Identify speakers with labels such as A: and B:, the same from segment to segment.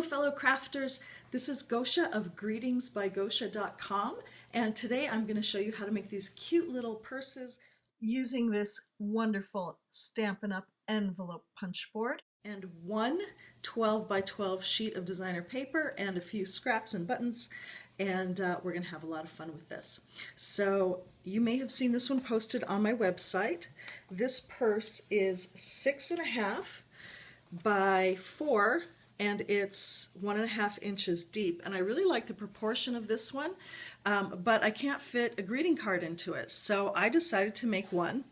A: Hello fellow crafters, this is Gosia of greetingsbygosia.com, and today I'm going to show you how to make these cute little purses using this wonderful Stampin' Up envelope punch board and one 12 by 12 sheet of designer paper and a few scraps and buttons, and we're going to have a lot of fun with this. So you may have seen this one posted on my website. This purse is 6.5 by 4 and it's 1.5 inches deep, and I really like the proportion of this one, but I can't fit a greeting card into it, so I decided to make one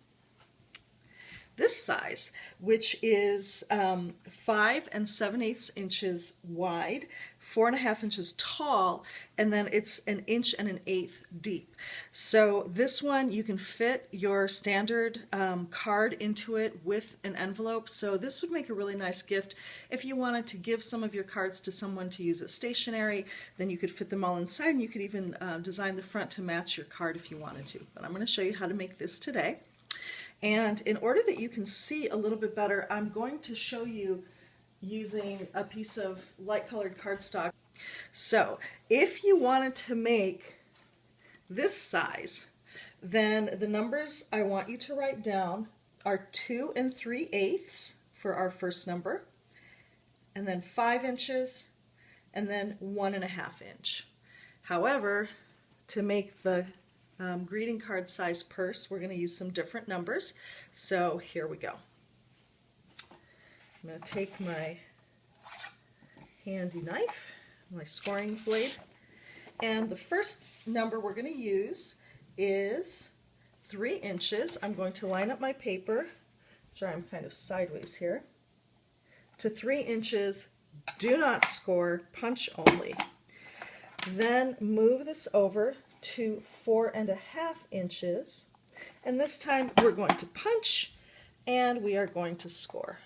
A: this size, which is 5 7/8 inches wide, 4.5 inches tall, and then it's 1 1/8 inches deep. So this one you can fit your standard card into it with an envelope. So this would make a really nice gift if you wanted to give some of your cards to someone to use as stationery. Then you could fit them all inside, and you could even design the front to match your card if you wanted to. But I'm going to show you how to make this today. And in order that you can see a little bit better, I'm going to show you using a piece of light colored cardstock. So if you wanted to make this size, then the numbers I want you to write down are 2 3/8 for our first number, and then 5 inches, and then 1.5 inch. However, to make the greeting card size purse, we're going to use some different numbers. So here we go. I'm going to take my handy knife, my scoring blade, and the first number we're going to use is 3 inches. I'm going to line up my paper, sorry I'm kind of sideways here, to 3 inches, do not score, punch only. Then move this over to 4.5 inches, and this time we're going to punch and we are going to score.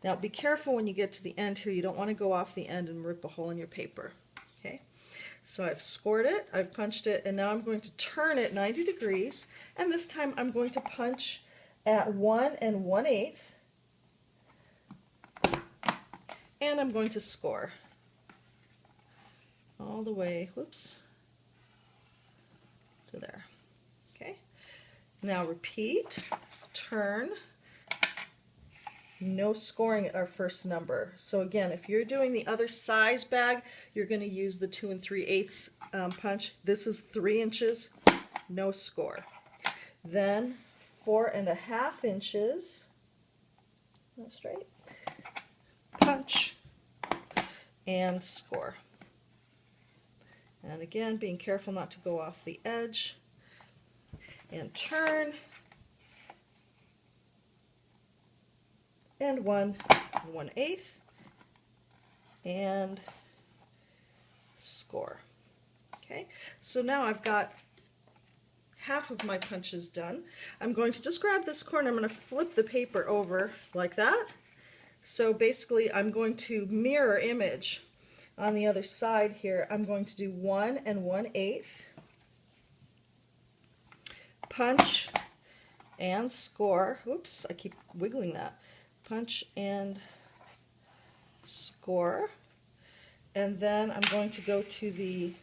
A: Now be careful when you get to the end here, you don't want to go off the end and rip a hole in your paper. Okay, so I've scored it, I've punched it, and now I'm going to turn it 90 degrees, and this time I'm going to punch at 1 1/8, and I'm going to score all the way, whoops, to there. Okay, now repeat, turn, no scoring at our first number. So again, if you're doing the other size bag, you're going to use the 2 3/8 punch. This is 3 inches, no score. Then 4.5 inches, go straight, punch, and score. And again, being careful not to go off the edge, and turn, and 1 1/8, and score. Okay, so now I've got half of my punches done. I'm going to just grab this corner, I'm going to flip the paper over like that. So basically I'm going to mirror image on the other side here. I'm going to do 1 1/8, punch and score. Oops, I keep wiggling that. Punch and score. And then I'm going to go to the,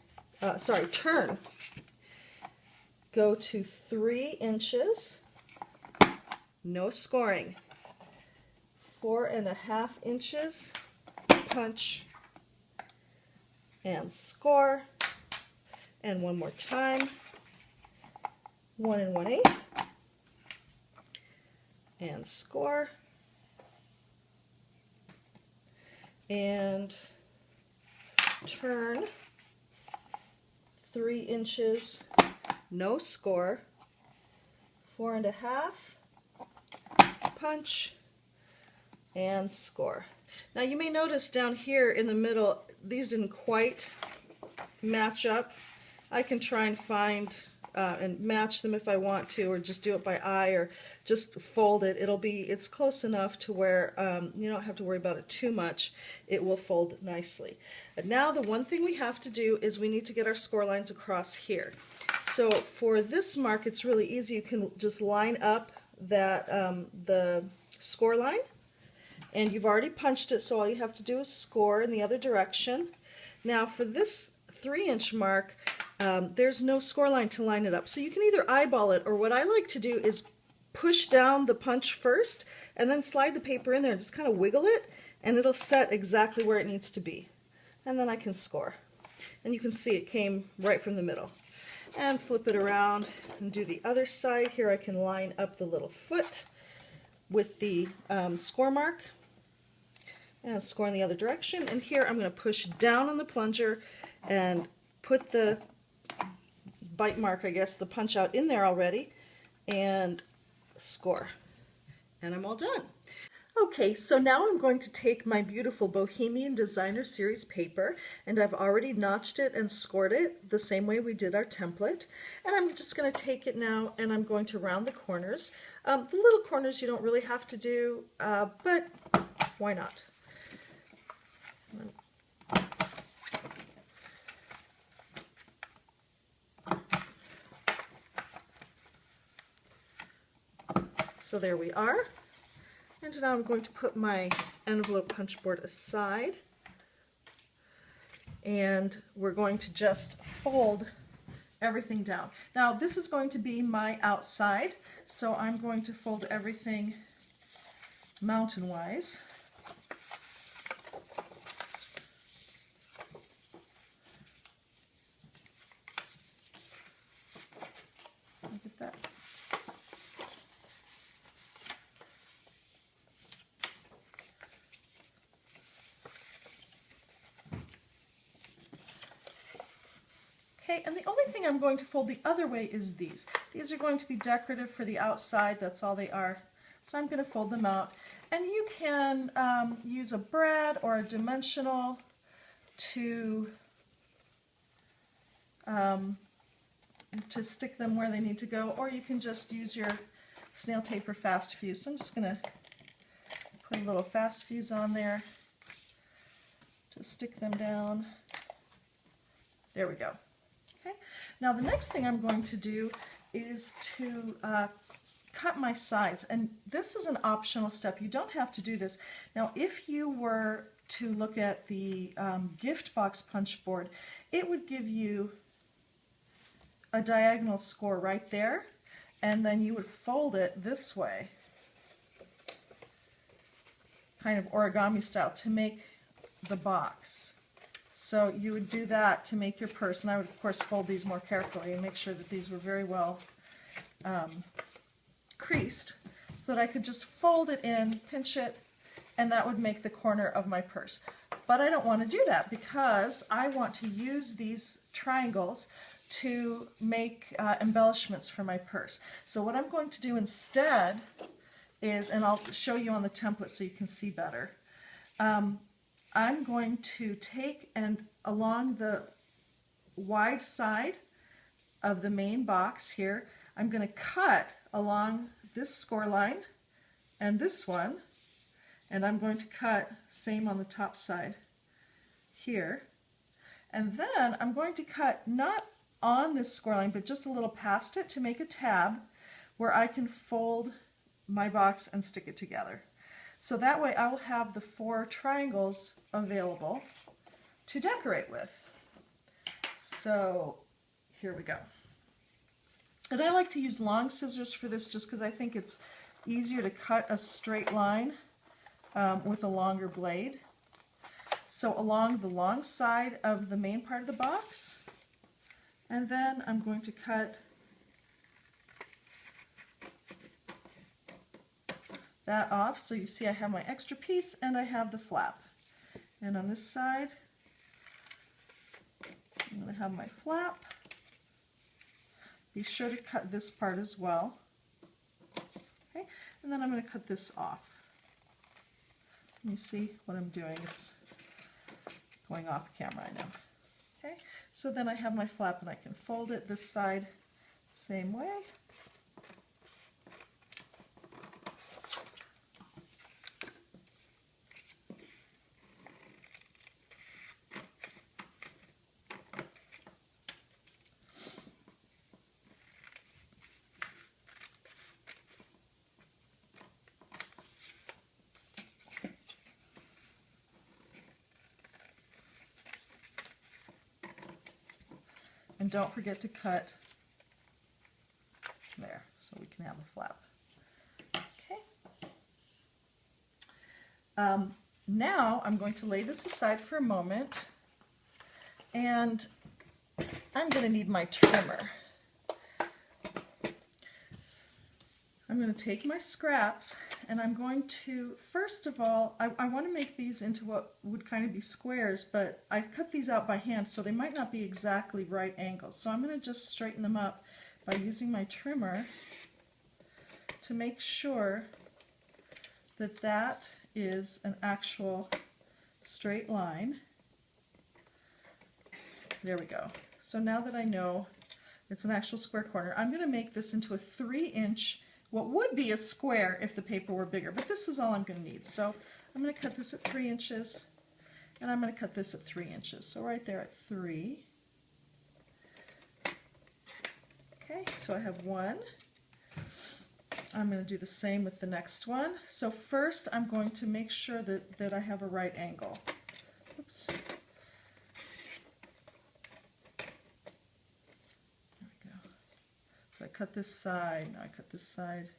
A: turn. Go to 3 inches, no scoring. 4.5 inches, punch and score, and one more time, 1 1/8, and score, and turn, 3 inches, no score, 4.5, punch, and score. Now you may notice down here in the middle, these didn't quite match up. I can try and find and match them if I want to, or just do it by eye, or just fold it. It's close enough to where you don't have to worry about it too much. It will fold nicely. And now the one thing we have to do is we need to get our score lines across here. So for this mark, it's really easy. You can just line up that the score line, And you've already punched it, so all you have to do is score in the other direction. Now for this 3-inch mark, there's no score line to line it up. So you can either eyeball it, or what I like to do is push down the punch first and then slide the paper in there and just kind of wiggle it, and it'll set exactly where it needs to be. And then I can score. And you can see it came right from the middle. And flip it around and do the other side. Here I can line up the little foot with the score mark and score in the other direction. And here I'm going to push down on the plunger and put the bite mark, I guess, the punch out in there already, and score. And I'm all done. Okay, so now I'm going to take my beautiful Bohemian Designer Series paper, and I've already notched it and scored it the same way we did our template. And I'm just going to take it now and I'm going to round the corners. The little corners you don't really have to do, but why not? So there we are. And now I'm going to put my envelope punch board aside, and we're going to just fold everything down. Now this is going to be my outside, so I'm going to fold everything mountain-wise. Look at that. Okay, and the only thing I'm going to fold the other way is these. These are going to be decorative for the outside, that's all they are. So I'm going to fold them out. And you can use a brad or a dimensional to stick them where they need to go, or you can just use your snail tape or fast fuse. So I'm just going to put a little fast fuse on there to stick them down. There we go. Okay. Now the next thing I'm going to do is to cut my sides, and this is an optional step. You don't have to do this. Now if you were to look at the gift box punch board, it would give you a diagonal score right there, and then you would fold it this way, kind of origami style, to make the box. So you would do that to make your purse, and I would of course fold these more carefully and make sure that these were very well creased, so that I could just fold it in, pinch it, and that would make the corner of my purse. But I don't want to do that because I want to use these triangles to make embellishments for my purse. So what I'm going to do instead is, and I'll show you on the template so you can see better, I'm going to take and along the wide side of the main box here, I'm going to cut along this score line and this one, and I'm going to cut same on the top side here. And then I'm going to cut not on this score line, but just a little past it to make a tab where I can fold my box and stick it together. So that way I will have the 4 triangles available to decorate with. So here we go. And I like to use long scissors for this just because I think it's easier to cut a straight line with a longer blade. So along the long side of the main part of the box, and then I'm going to cut that off, so you see I have my extra piece and I have the flap. And on this side I'm going to have my flap. Be sure to cut this part as well. Okay, and then I'm going to cut this off. You see what I'm doing? It's going off camera, I know. Okay, so then I have my flap and I can fold it this side same way. And don't forget to cut there so we can have a flap. Okay. Now I'm going to lay this aside for a moment, and I'm going to need my trimmer. I'm going to take my scraps, and I'm going to, first of all, I want to make these into what would kind of be squares, but I cut these out by hand, so they might not be exactly right angles. So I'm going to just straighten them up by using my trimmer to make sure that that is an actual straight line. There we go. So now that I know it's an actual square corner, I'm going to make this into a 3-inch, what would be a square if the paper were bigger, but this is all I'm going to need. So I'm going to cut this at 3 inches, and I'm going to cut this at 3 inches. So right there at 3. Okay, so I have one. I'm going to do the same with the next one. So first I'm going to make sure that I have a right angle. Oops. There we go. So I cut this side, now I cut this side.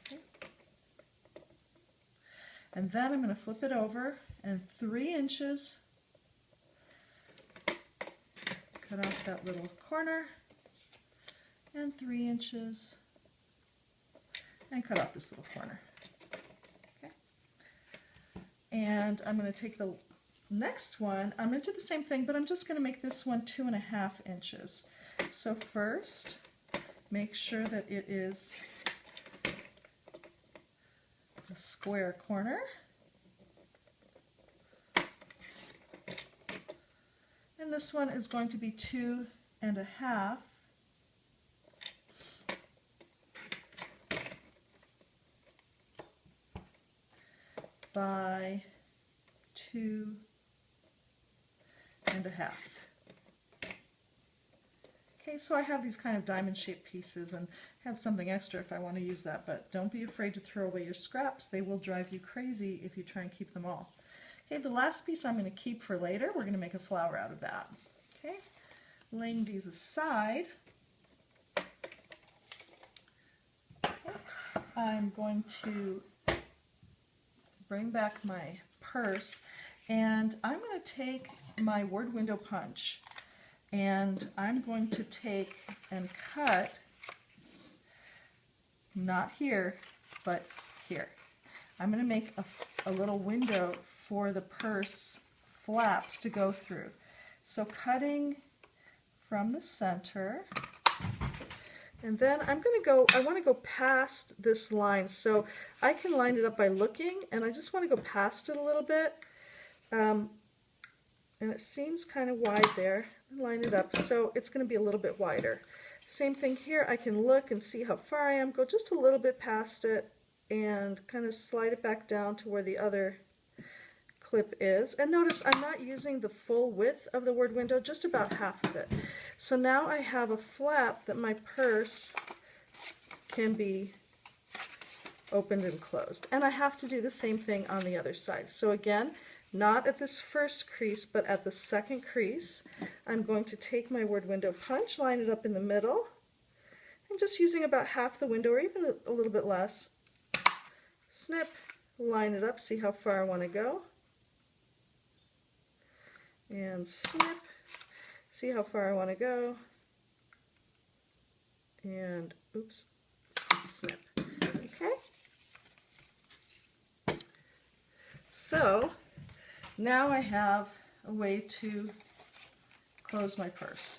A: Okay. And then I'm going to flip it over, and 3 inches, cut off that little corner, and 3 inches, and cut off this little corner. Okay. And I'm going to take the next one, I'm going to do the same thing, but I'm just going to make this one 2.5 inches. So first, make sure that it is a square corner. And this one is going to be 2.5 by 2.5. Okay, so I have these kind of diamond-shaped pieces and have something extra if I want to use that, but don't be afraid to throw away your scraps. They will drive you crazy if you try and keep them all. Okay, the last piece I'm going to keep for later. We're going to make a flower out of that. Okay, laying these aside, okay, I'm going to bring back my purse, and I'm going to take my word window punch, and I'm going to take and cut, not here, but here. I'm going to make a little window for the purse flaps to go through. So cutting from the center, and then I'm going to go, I want to go past this line, so I can line it up by looking, and I just want to go past it a little bit, and it seems kind of wide there. Line it up so it's going to be a little bit wider. Same thing here, I can look and see how far I am, go just a little bit past it, and kind of slide it back down to where the other clip is. And notice I'm not using the full width of the word window, just about half of it. So now I have a flap that my purse can be opened and closed. And I have to do the same thing on the other side. So again, not at this first crease, but at the second crease, I'm going to take my word window punch, line it up in the middle, and just using about half the window or even a little bit less, snip, line it up, see how far I want to go, and snip, see how far I want to go, and oops, snip. Okay? So now I have a way to close my purse.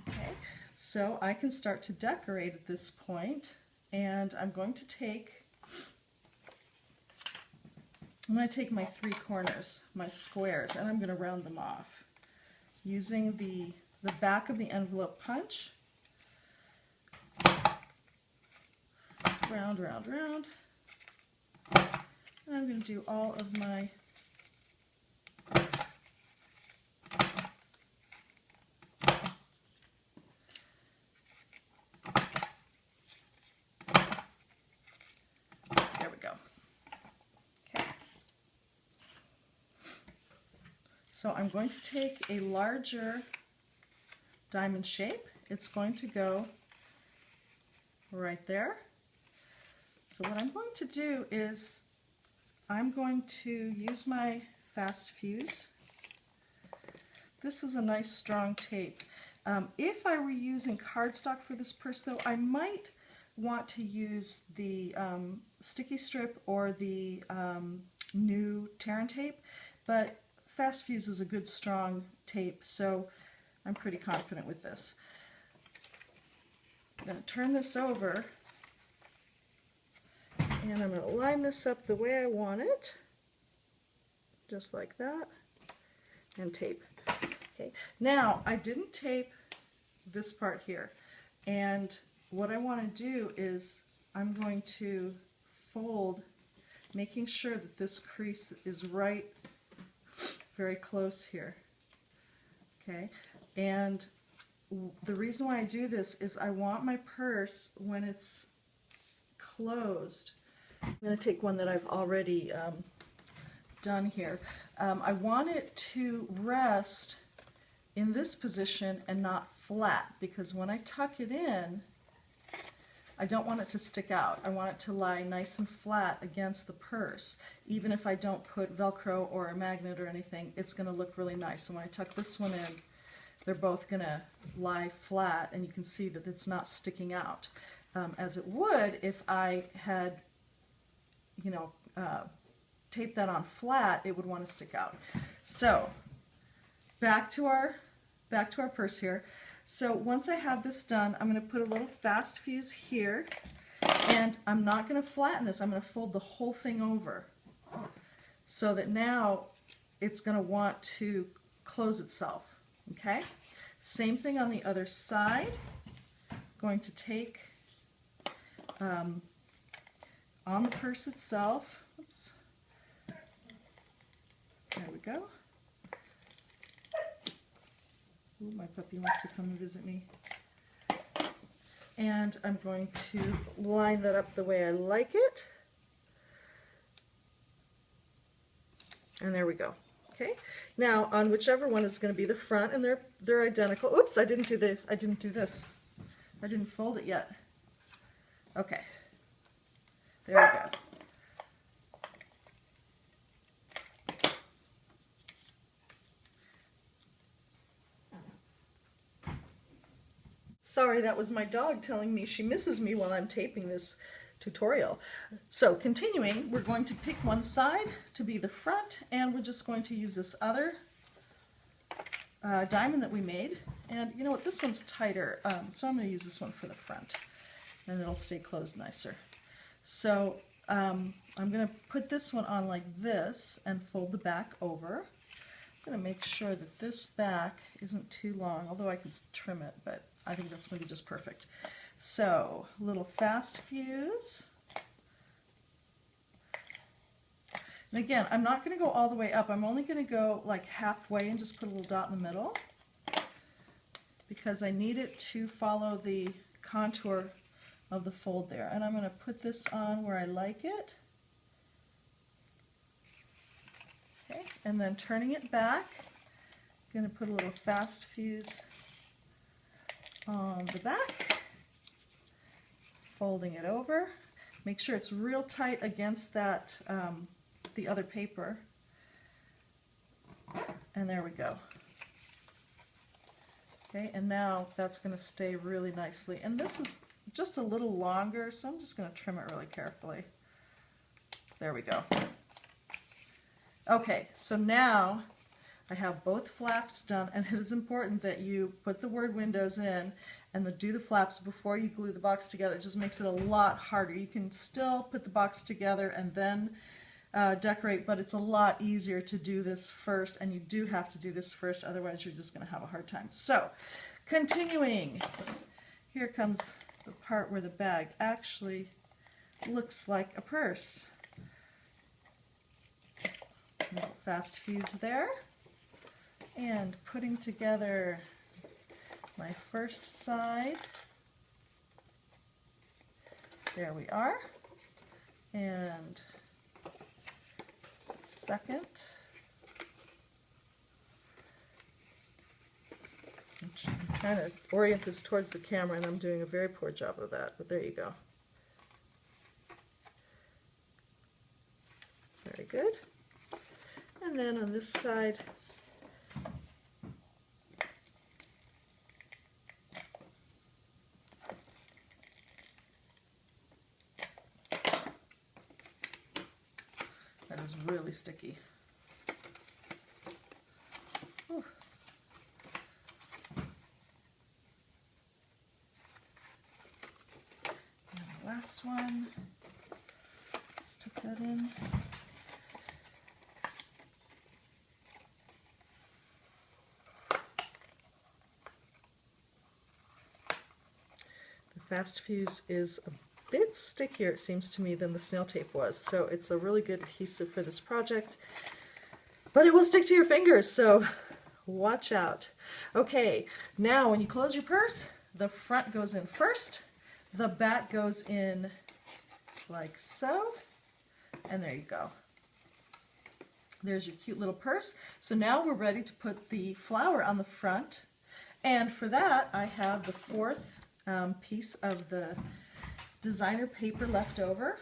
A: Okay, so I can start to decorate at this point, and I'm going to take my 3 corners, my squares, and I'm going to round them off using the back of the envelope punch. Round, round, round. And I'm going to do all of my there we go. So I'm going to take a larger diamond shape. It's going to go right there. So what I'm going to do is I'm going to use my fast fuse. This is a nice strong tape. If I were using cardstock for this purse though, I might want to use the sticky strip or the new Terran tape, but fast fuse is a good strong tape, so I'm pretty confident with this. I'm going to turn this over and I'm going to line this up the way I want it, just like that, and tape. Okay. Now I didn't tape this part here, and what I want to do is I'm going to fold, making sure that this crease is right very close here. Okay, and the reason why I do this is I want my purse, when it's closed, I'm going to take one that I've already done here. I want it to rest in this position and not flat, because when I tuck it in, I don't want it to stick out. I want it to lie nice and flat against the purse. Even if I don't put Velcro or a magnet or anything, it's going to look really nice. So when I tuck this one in, they're both going to lie flat, and you can see that it's not sticking out as it would if I had, you know, taped that on flat. It would want to stick out. So back to our purse here. So once I have this done, I'm going to put a little fast fuse here, and I'm not going to flatten this. I'm going to fold the whole thing over so that now it's going to want to close itself. Okay? Same thing on the other side. Going to take on the purse itself. Oops. There we go. Ooh, my puppy wants to come and visit me. And I'm going to line that up the way I like it. And there we go. Okay. Now on whichever one is going to be the front, and they're identical. Oops, I didn't do this. I didn't fold it yet. Okay. There we go. Sorry, that was my dog telling me she misses me while I'm taping this tutorial. So continuing, we're going to pick one side to be the front, and we're just going to use this other diamond that we made. And you know what, this one's tighter, so I'm going to use this one for the front, and it'll stay closed nicer. So I'm going to put this one on like this and fold the back over. I'm going to make sure that this back isn't too long, although I could trim it, but I think that's going to be just perfect. So, a little fast fuse. And again, I'm not going to go all the way up. I'm only going to go like halfway and just put a little dot in the middle, because I need it to follow the contour of the fold there. And I'm going to put this on where I like it. Okay, and then turning it back, I'm going to put a little fast fuse on the back, folding it over. Make sure it's real tight against that the other paper, and there we go. Okay, and now that's going to stay really nicely. And this is just a little longer, so I'm just going to trim it really carefully. There we go. Okay, so now I have both flaps done, and it is important that you put the word windows in and do the flaps before you glue the box together. It just makes it a lot harder. You can still put the box together and then decorate, but it's a lot easier to do this first, and you do have to do this first, otherwise you're just going to have a hard time. So, continuing, here comes the part where the bag actually looks like a purse. A little fast fuse there. And putting together my first side. There we are. And second. I'm trying to orient this towards the camera and I'm doing a very poor job of that, but there you go. Very good. And then on this side, that is really sticky. Whew. And the last one, let's tuck that in. Fast Fuse is a bit stickier, it seems to me, than the snail tape was, so it's a really good adhesive for this project, but it will stick to your fingers, so watch out. Okay, now when you close your purse, the front goes in first, the back goes in like so, and there you go. There's your cute little purse. So now we're ready to put the flower on the front, and for that I have the fourth piece of the designer paper left over,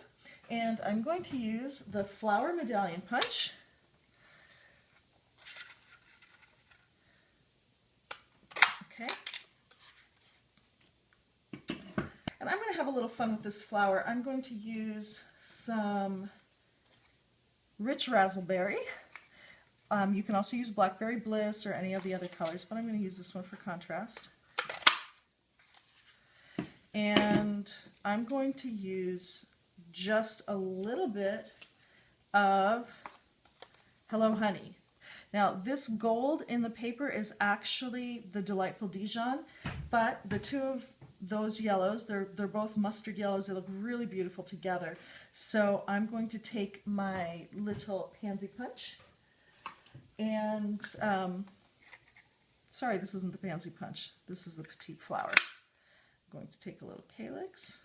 A: and I'm going to use the flower medallion punch. Okay. And I'm going to have a little fun with this flower. I'm going to use some rich razzleberry. You can also use blackberry bliss or any of the other colors, but I'm going to use this one for contrast. And I'm going to use just a little bit of Hello Honey. Now this gold in the paper is actually the Delightful Dijon, but the two of those yellows, they're both mustard yellows, they look really beautiful together. So I'm going to take my little pansy punch and, sorry, this isn't the pansy punch, this is the Petite flower. Going to take a little calyx.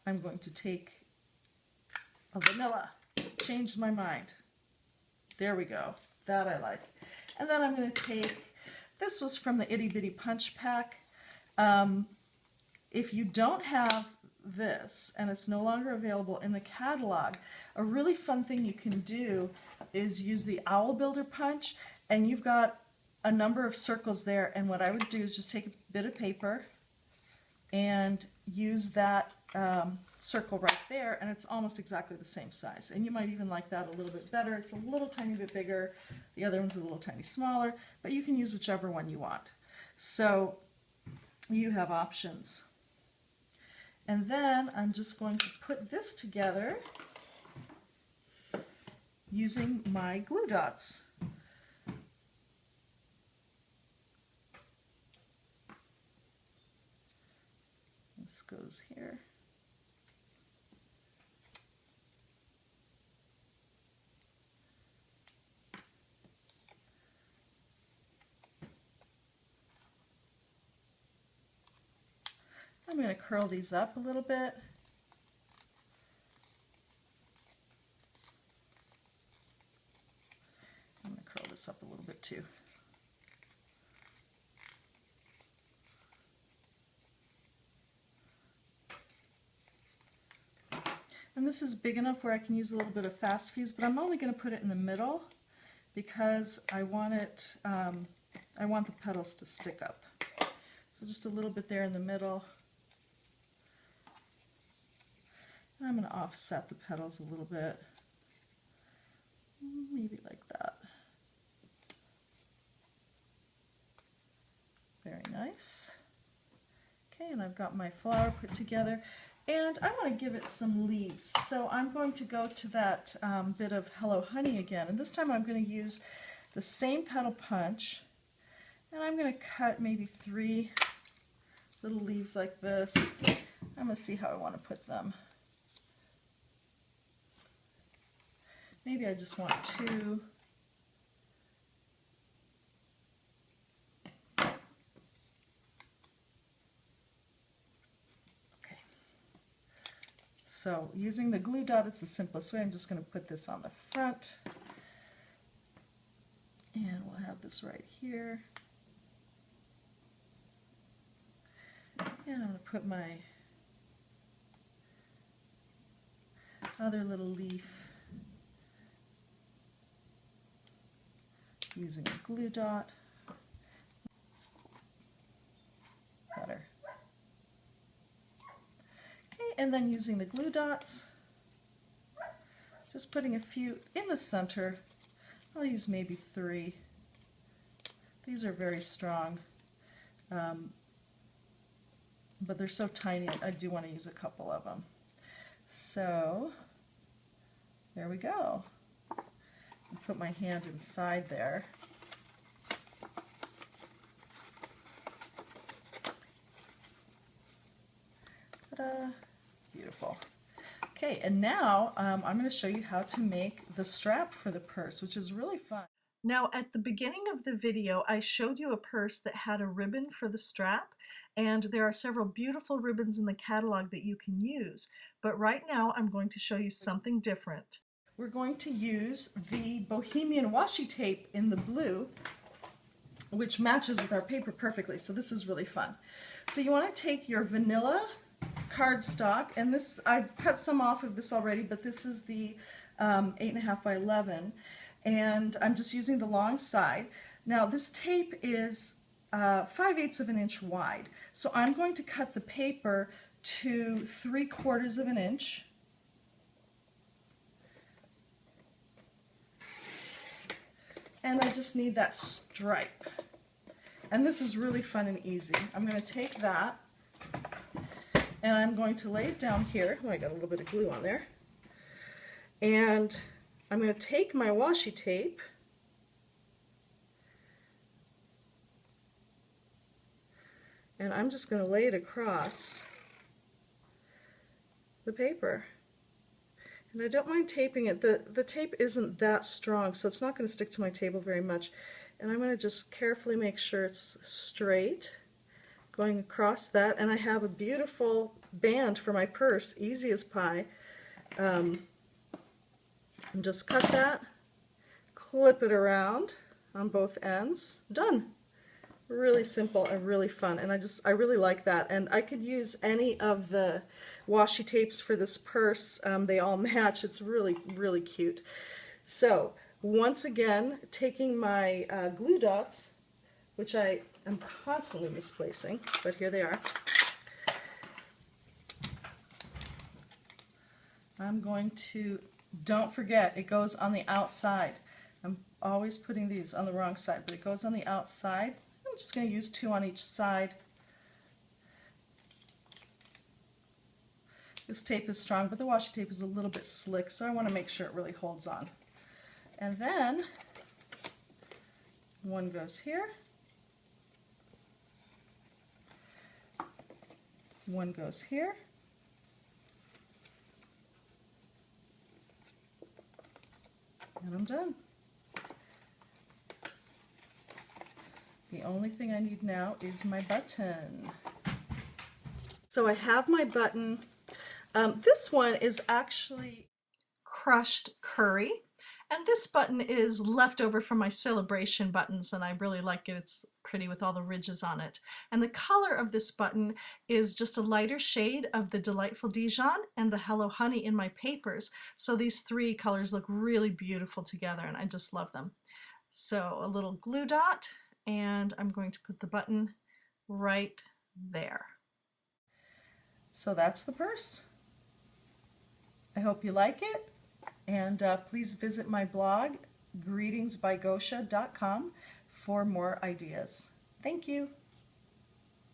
A: I'm going to take a vanilla. Changed my mind. There we go. That I like. And then I'm going to take, this was from the Itty Bitty Punch Pack. If you don't have this and it's no longer available in the catalog, a really fun thing you can do is use the Owl Builder Punch, and you've got a number of circles there, and what I would do is just take a bit of paper and use that circle right there, and it's almost exactly the same size. And you might even like that a little bit better. It's a little tiny bit bigger, the other one's a little tiny smaller, but you can use whichever one you want. So you have options. And then I'm just going to put this together using my glue dots. This goes here. I'm going to curl these up a little bit. I'm going to curl this up a little bit too. And this is big enough where I can use a little bit of Fast Fuse, but I'm only going to put it in the middle because I want it, I want the petals to stick up. So just a little bit there in the middle. And I'm going to offset the petals a little bit, maybe like that. Very nice. Okay, and I've got my flower put together. And I want to give it some leaves, so I'm going to go to that bit of Hello Honey again, and this time I'm going to use the same petal punch, and I'm going to cut maybe 3 little leaves like this. I'm going to see how I want to put them. Maybe I just want 2. So using the glue dot, it's the simplest way. I'm just going to put this on the front, and we'll have this right here. And I'm going to put my other little leaf using a glue dot. Better. Okay, and then using the glue dots, just putting a few in the center. I'll use maybe 3. These are very strong, but they're so tiny I do want to use a couple of them. So there we go. I'll put my hand inside there. Ta-da! Beautiful. Okay, and now I'm going to show you how to make the strap for the purse, which is really fun. Now, at the beginning of the video, I showed you a purse that had a ribbon for the strap, and there are several beautiful ribbons in the catalog that you can use. But right now, I'm going to show you something different. We're going to use the Bohemian washi tape in the blue, which matches with our paper perfectly, so this is really fun. So you want to take your vanilla cardstock, and this, I've cut some off of this already, but this is the 8.5 by 11, and I'm just using the long side. Now this tape is 5/8 of an inch wide, so I'm going to cut the paper to 3/4 of an inch. And I just need that stripe. And this is really fun and easy. I'm going to take that and I'm going to lay it down here. Oh, I got a little bit of glue on there. And I'm going to take my washi tape and I'm just going to lay it across the paper. And I don't mind taping it. The tape isn't that strong, so it's not going to stick to my table very much. And I'm going to just carefully make sure it's straight, going across that. And I have a beautiful band for my purse, easy as pie. And just cut that, clip it around on both ends. Done. Really simple and really fun, and I really like that. And I could use any of the washi tapes for this purse. They all match. It's really, really cute. So once again, taking my glue dots, which I am constantly misplacing, but here they are. I'm going to, don't forget, it goes on the outside. I'm always putting these on the wrong side, but it goes on the outside. I'm just going to use 2 on each side. This tape is strong, but the washi tape is a little bit slick, so I want to make sure it really holds on. And then one goes here, one goes here, and I'm done. The only thing I need now is my button. So I have my button. This one is actually crushed curry, and this button is leftover from my celebration buttons, and I really like it. It's pretty with all the ridges on it. And the color of this button is just a lighter shade of the Delightful Dijon and the Hello Honey in my papers. So these 3 colors look really beautiful together, and I just love them. So a little glue dot, and I'm going to put the button right there. So that's the purse. I hope you like it, and please visit my blog, greetingsbygosia.com, for more ideas. Thank you.